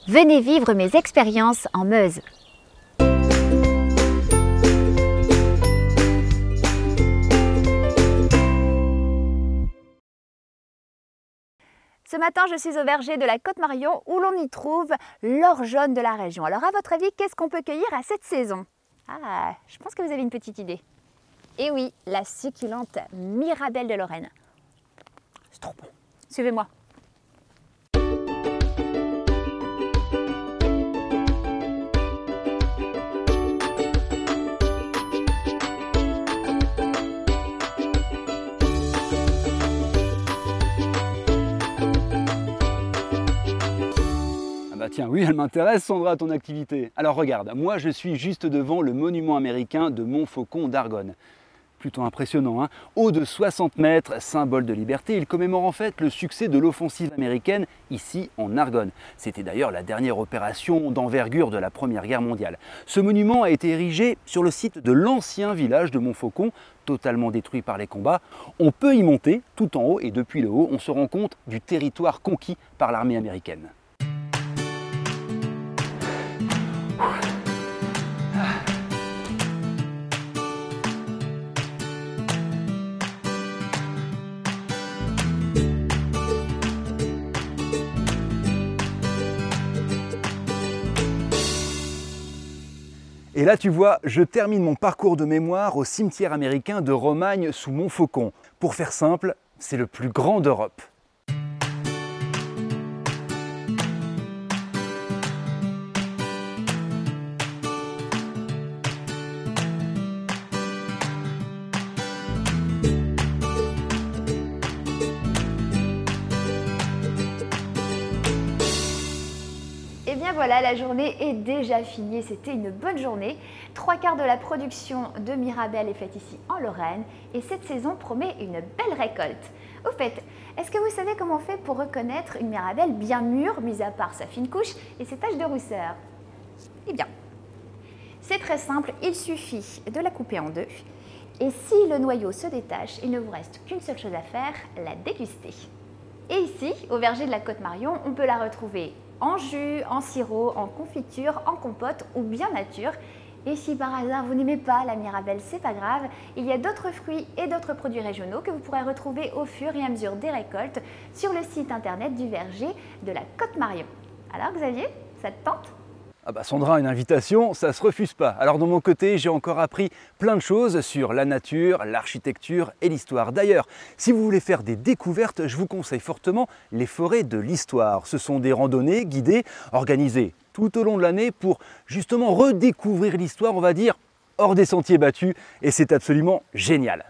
Venez vivre mes expériences en Meuse. Ce matin, je suis au verger de la Côte-Marion où l'on y trouve l'or jaune de la région. Alors à votre avis, qu'est-ce qu'on peut cueillir à cette saison? Ah, je pense que vous avez une petite idée. Et oui, la succulente Mirabelle de Lorraine. C'est trop bon. Suivez-moi. Tiens, oui, elle m'intéresse, Sandra, ton activité. Alors regarde, moi je suis juste devant le monument américain de Montfaucon d'Argonne. Plutôt impressionnant, hein? Haut de 60 mètres, symbole de liberté, il commémore en fait le succès de l'offensive américaine ici en Argonne. C'était d'ailleurs la dernière opération d'envergure de la Première Guerre mondiale. Ce monument a été érigé sur le site de l'ancien village de Montfaucon, totalement détruit par les combats. On peut y monter tout en haut et depuis le haut, on se rend compte du territoire conquis par l'armée américaine. Et là, tu vois, je termine mon parcours de mémoire au cimetière américain de Romagne sous Montfaucon. Pour faire simple, c'est le plus grand d'Europe. Et bien voilà, la journée est déjà finie. C'était une bonne journée. 3/4 de la production de Mirabelle est faite ici en Lorraine et cette saison promet une belle récolte. Au fait, est-ce que vous savez comment on fait pour reconnaître une Mirabelle bien mûre, mis à part sa fine couche et ses taches de rousseur? Eh bien, c'est très simple, il suffit de la couper en deux. Et si le noyau se détache, il ne vous reste qu'une seule chose à faire, la déguster. Et ici, au verger de la Côte-Marion, on peut la retrouver en jus, en sirop, en confiture, en compote ou bien nature. Et si par hasard vous n'aimez pas la Mirabelle, c'est pas grave, il y a d'autres fruits et d'autres produits régionaux que vous pourrez retrouver au fur et à mesure des récoltes sur le site internet du verger de la Côte-Marion. Alors Xavier, ça te tente ? Ah bah Sandra, une invitation, ça se refuse pas. Alors de mon côté, j'ai encore appris plein de choses sur la nature, l'architecture et l'histoire. D'ailleurs, si vous voulez faire des découvertes, je vous conseille fortement les forêts de l'histoire. Ce sont des randonnées guidées, organisées tout au long de l'année pour justement redécouvrir l'histoire, on va dire, hors des sentiers battus. Et c'est absolument génial.